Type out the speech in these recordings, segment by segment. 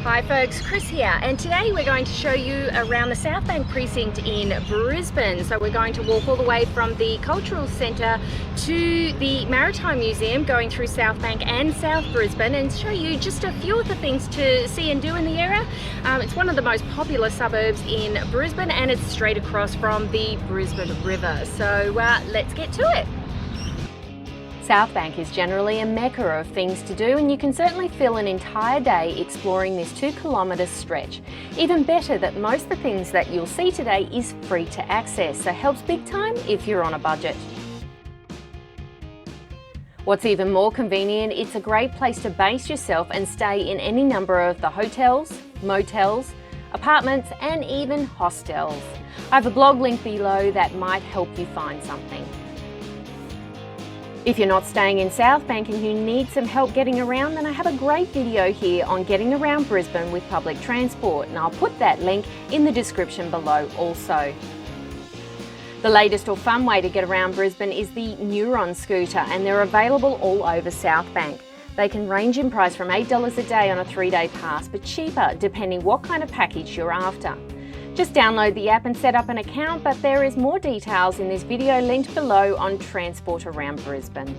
Hi folks, Chris here, and today we're going to show you around the Southbank Precinct in Brisbane. So we're going to walk all the way from the Cultural Centre to the Maritime Museum, going through Southbank and South Brisbane, and show you just a few of the things to see and do in the area. It's one of the most popular suburbs in Brisbane, and it's straight across from the Brisbane River. So let's get to it. Southbank is generally a mecca of things to do, and you can certainly fill an entire day exploring this 2-kilometre stretch. Even better that most of the things that you'll see today is free to access, so helps big time if you're on a budget. What's even more convenient, it's a great place to base yourself and stay in any number of the hotels, motels, apartments and even hostels. I have a blog link below that might help you find something. If you're not staying in Southbank and you need some help getting around, then I have a great video here on getting around Brisbane with public transport, and I'll put that link in the description below also. The latest or fun way to get around Brisbane is the Neuron scooter, and they're available all over Southbank. They can range in price from $8 a day on a 3-day pass, but cheaper depending what kind of package you're after. Just download the app and set up an account, but there is more details in this video linked below on transport around Brisbane.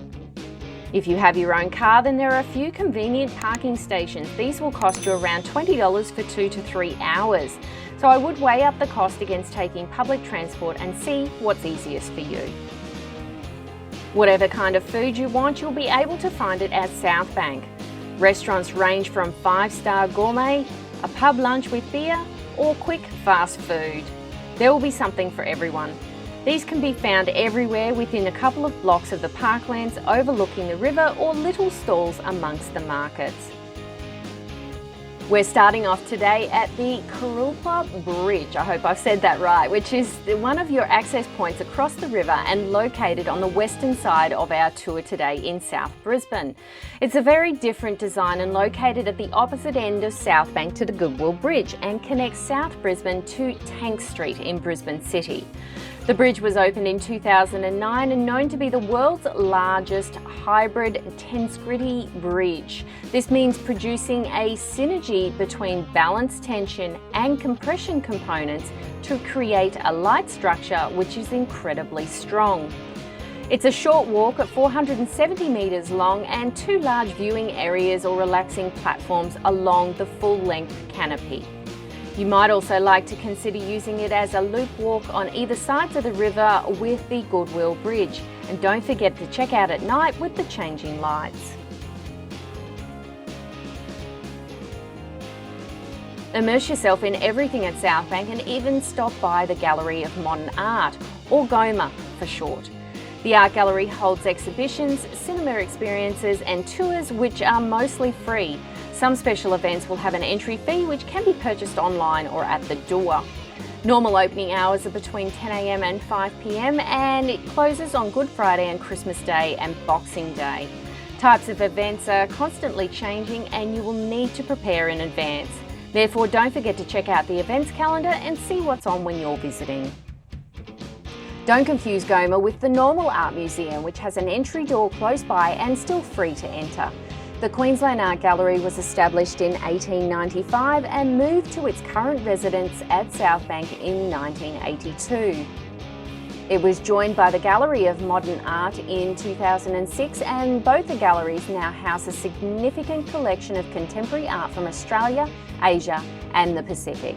If you have your own car, then there are a few convenient parking stations. These will cost you around $20 for 2 to 3 hours. So I would weigh up the cost against taking public transport and see what's easiest for you. Whatever kind of food you want, you'll be able to find it at Southbank. Restaurants range from 5-star gourmet, a pub lunch with beer, or quick fast food. There will be something for everyone. These can be found everywhere within a couple of blocks of the parklands overlooking the river, or little stalls amongst the markets. We're starting off today at the Cultural Bridge, I hope I've said that right, which is one of your access points across the river and located on the western side of our tour today in South Brisbane. It's a very different design and located at the opposite end of Southbank to the Goodwill Bridge, and connects South Brisbane to Tank Street in Brisbane City. The bridge was opened in 2009 and known to be the world's largest hybrid tenskritty bridge. This means producing a synergy between balance tension and compression components to create a light structure which is incredibly strong. It's a short walk at 470 metres long and 2 large viewing areas or relaxing platforms along the full-length canopy. You might also like to consider using it as a loop walk on either sides of the river with the Goodwill Bridge. And don't forget to check out at night with the changing lights. Immerse yourself in everything at Southbank and even stop by the Gallery of Modern Art, or GOMA for short. The art gallery holds exhibitions, cinema experiences and tours which are mostly free. Some special events will have an entry fee which can be purchased online or at the door. Normal opening hours are between 10 AM and 5 PM, and it closes on Good Friday and Christmas Day and Boxing Day. Types of events are constantly changing and you will need to prepare in advance. Therefore, don't forget to check out the events calendar and see what's on when you're visiting. Don't confuse GOMA with the normal art museum, which has an entry door close by and still free to enter. The Queensland Art Gallery was established in 1895 and moved to its current residence at Southbank in 1982. It was joined by the Gallery of Modern Art in 2006, and both the galleries now house a significant collection of contemporary art from Australia, Asia and the Pacific.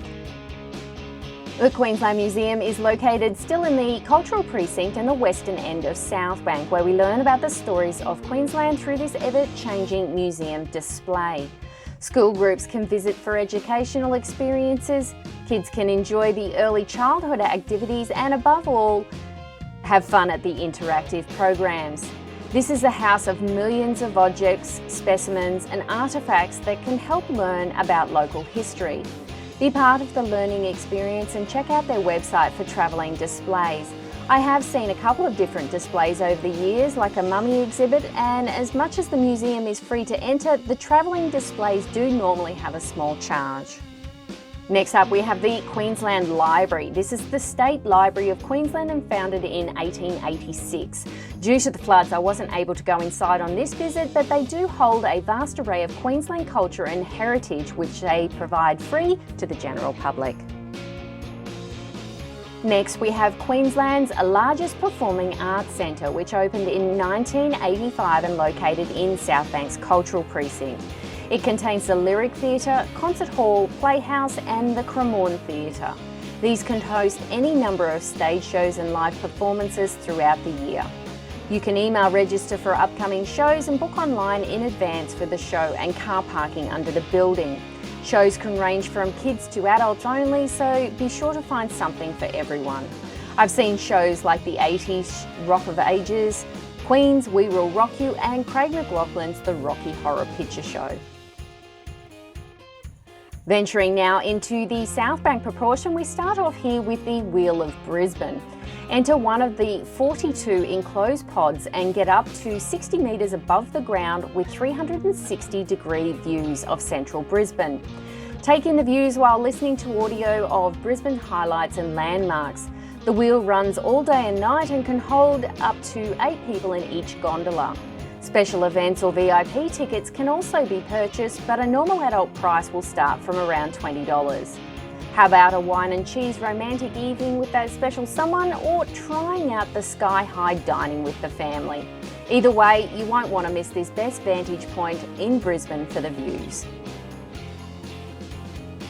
The Queensland Museum is located still in the Cultural Precinct and the western end of Southbank, where we learn about the stories of Queensland through this ever-changing museum display. School groups can visit for educational experiences, kids can enjoy the early childhood activities and above all, have fun at the interactive programs. This is a house of millions of objects, specimens and artefacts that can help learn about local history. Be part of the learning experience and check out their website for travelling displays. I have seen a couple of different displays over the years, like a mummy exhibit, and as much as the museum is free to enter, the travelling displays do normally have a small charge. Next up, we have the Queensland Library. This is the State Library of Queensland and founded in 1886. Due to the floods, I wasn't able to go inside on this visit, but they do hold a vast array of Queensland culture and heritage, which they provide free to the general public. Next, we have Queensland's largest performing arts centre, which opened in 1985 and located in Southbank's Cultural Precinct. It contains the Lyric Theatre, Concert Hall, Playhouse and the Cremorne Theatre. These can host any number of stage shows and live performances throughout the year. You can email register for upcoming shows and book online in advance for the show and car parking under the building. Shows can range from kids to adults only, so be sure to find something for everyone. I've seen shows like the 80s Rock of Ages, Queen's We Will Rock You and Craig McLachlan's The Rocky Horror Picture Show. Venturing now into the Southbank proportion, we start off here with the Wheel of Brisbane. Enter one of the 42 enclosed pods and get up to 60 metres above the ground with 360-degree views of central Brisbane. Take in the views while listening to audio of Brisbane highlights and landmarks. The wheel runs all day and night and can hold up to 8 people in each gondola. Special events or VIP tickets can also be purchased, but a normal adult price will start from around $20. How about a wine and cheese romantic evening with that special someone, or trying out the sky-high dining with the family? Either way, you won't want to miss this best vantage point in Brisbane for the views.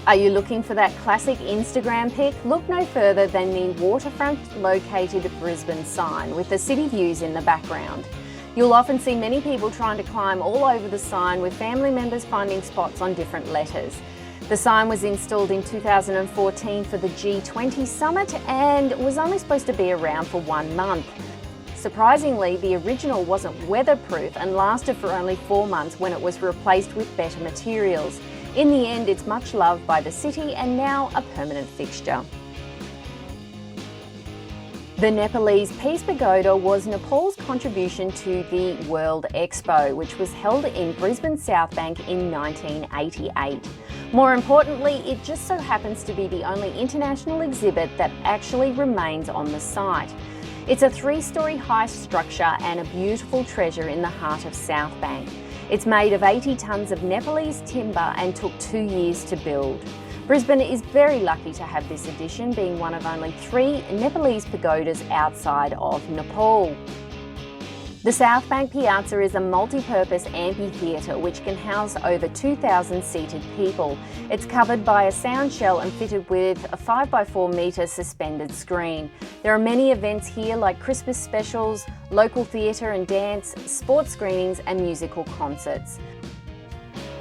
Are you looking for that classic Instagram pic? Look no further than the waterfront located Brisbane sign with the city views in the background. You'll often see many people trying to climb all over the sign, with family members finding spots on different letters. The sign was installed in 2014 for the G20 summit and was only supposed to be around for 1 month. Surprisingly, the original wasn't weatherproof and lasted for only 4 months when it was replaced with better materials. In the end, it's much loved by the city and now a permanent fixture. The Nepalese Peace Pagoda was Nepal's contribution to the World Expo, which was held in Brisbane Southbank in 1988. More importantly, it just so happens to be the only international exhibit that actually remains on the site. It's a 3-storey high structure and a beautiful treasure in the heart of Southbank. It's made of 80 tonnes of Nepalese timber and took 2 years to build. Brisbane is very lucky to have this addition, being one of only 3 Nepalese pagodas outside of Nepal. The Southbank Piazza is a multi-purpose amphitheatre which can house over 2,000 seated people. It's covered by a sound shell and fitted with a 5x4 metre suspended screen. There are many events here like Christmas specials, local theatre and dance, sports screenings and musical concerts.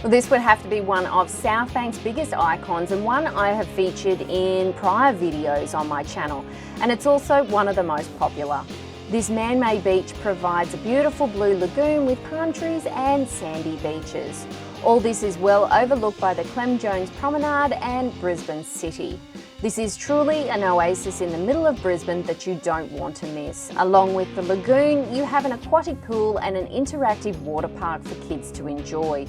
Well, this would have to be one of Southbank's biggest icons and one I have featured in prior videos on my channel, and it's also one of the most popular. This man-made beach provides a beautiful blue lagoon with palm trees and sandy beaches. All this is well overlooked by the Clem Jones Promenade and Brisbane City. This is truly an oasis in the middle of Brisbane that you don't want to miss. Along with the lagoon, you have an aquatic pool and an interactive water park for kids to enjoy.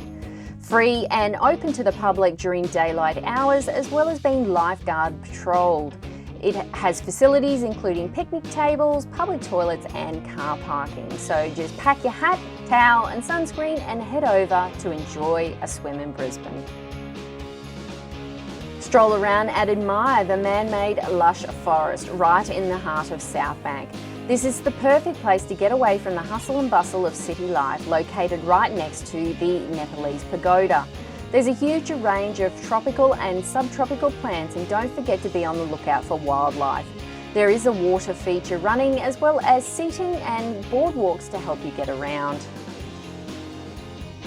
Free and open to the public during daylight hours, as well as being lifeguard patrolled. It has facilities including picnic tables, public toilets and car parking. So just pack your hat, towel and sunscreen and head over to enjoy a swim in Brisbane. Stroll around and admire the man-made lush forest right in the heart of Southbank. This is the perfect place to get away from the hustle and bustle of city life, located right next to the Nepalese Pagoda. There's a huge range of tropical and subtropical plants, and don't forget to be on the lookout for wildlife. There is a water feature running, as well as seating and boardwalks to help you get around.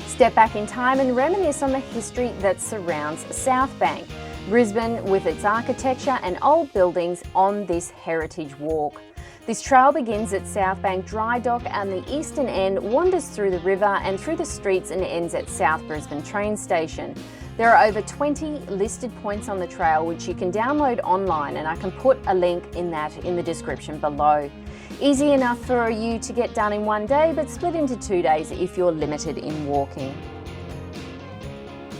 Step back in time and reminisce on the history that surrounds Southbank, Brisbane with its architecture and old buildings on this heritage walk. This trail begins at Southbank Dry Dock and the eastern end wanders through the river and through the streets and ends at South Brisbane train station. There are over 20 listed points on the trail which you can download online, and I can put a link in the description below. Easy enough for you to get done in 1 day, but split into 2 days if you're limited in walking.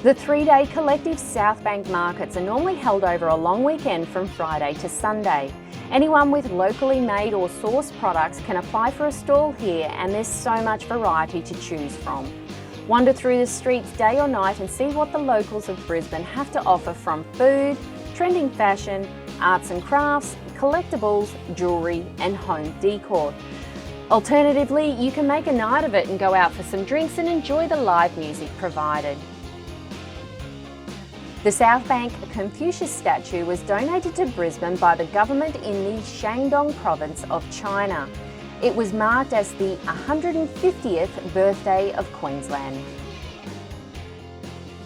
The 3-day collective Southbank markets are normally held over a long weekend from Friday to Sunday. Anyone with locally made or sourced products can apply for a stall here, and there's so much variety to choose from. Wander through the streets day or night and see what the locals of Brisbane have to offer, from food, trending fashion, arts and crafts, collectibles, jewellery and home decor. Alternatively, you can make a night of it and go out for some drinks and enjoy the live music provided. The Southbank Confucius statue was donated to Brisbane by the government in the Shandong province of China. It was marked as the 150th birthday of Queensland.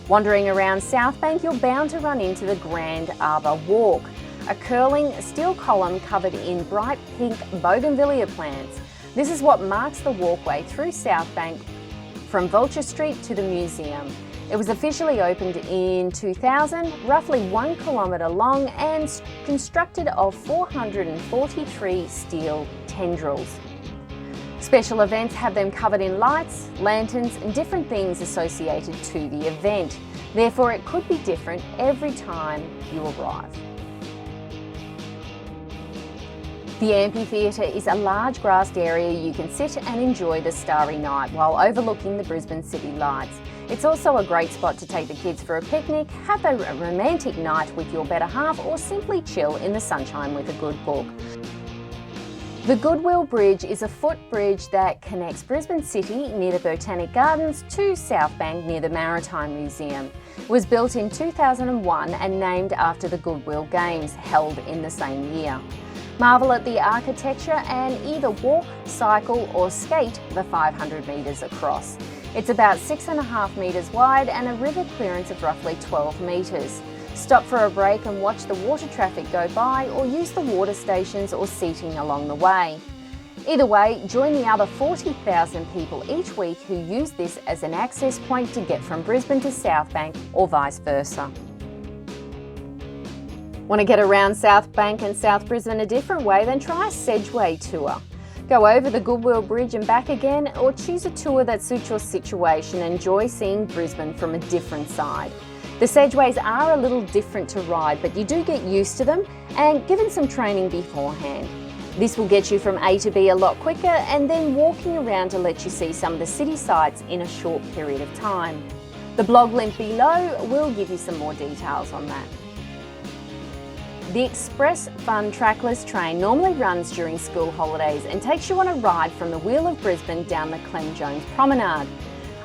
Wandering around Southbank, you're bound to run into the Grand Arbour Walk, a curling steel column covered in bright pink bougainvillea plants. This is what marks the walkway through Southbank from Vulture Street to the museum. It was officially opened in 2000, roughly 1 kilometre long and constructed of 443 steel tendrils. Special events have them covered in lights, lanterns and different things associated to the event. Therefore, it could be different every time you arrive. The amphitheatre is a large grassed area you can sit and enjoy the starry night while overlooking the Brisbane city lights. It's also a great spot to take the kids for a picnic, have a romantic night with your better half, or simply chill in the sunshine with a good book. The Goodwill Bridge is a footbridge that connects Brisbane City near the Botanic Gardens to Southbank near the Maritime Museum. It was built in 2001 and named after the Goodwill Games held in the same year. Marvel at the architecture and either walk, cycle or skate the 500 metres across. It's about 6.5 metres wide and a river clearance of roughly 12 metres. Stop for a break and watch the water traffic go by, or use the water stations or seating along the way. Either way, join the other 40,000 people each week who use this as an access point to get from Brisbane to Southbank or vice versa. Want to get around Southbank and South Brisbane a different way? Then try a Sedgeway tour. Go over the Goodwill Bridge and back again, or choose a tour that suits your situation and enjoy seeing Brisbane from a different side. The Sedgeways are a little different to ride, but you do get used to them and given some training beforehand. This will get you from A to B a lot quicker, and then walking around to let you see some of the city sights in a short period of time. The blog link below will give you some more details on that. The Express Fun trackless train normally runs during school holidays and takes you on a ride from the Wheel of Brisbane down the Clem Jones Promenade.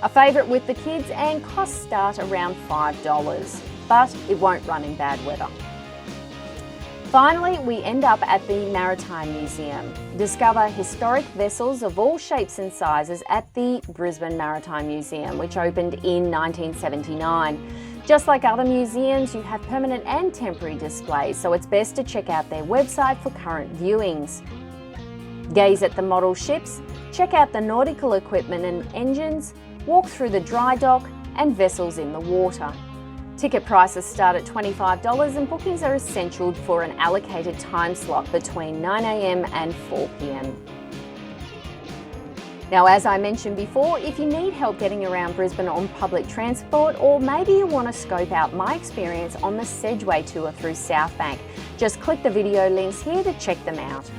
A favourite with the kids, and costs start around $5, but it won't run in bad weather. Finally, we end up at the Maritime Museum. Discover historic vessels of all shapes and sizes at the Brisbane Maritime Museum, which opened in 1979. Just like other museums, you have permanent and temporary displays, so it's best to check out their website for current viewings. Gaze at the model ships, check out the nautical equipment and engines, walk through the dry dock and vessels in the water. Ticket prices start at $25 and bookings are essential for an allocated time slot between 9 AM and 4 PM. Now, as I mentioned before, if you need help getting around Brisbane on public transport, or maybe you want to scope out my experience on the Sedgeway tour through Southbank, just click the video links here to check them out.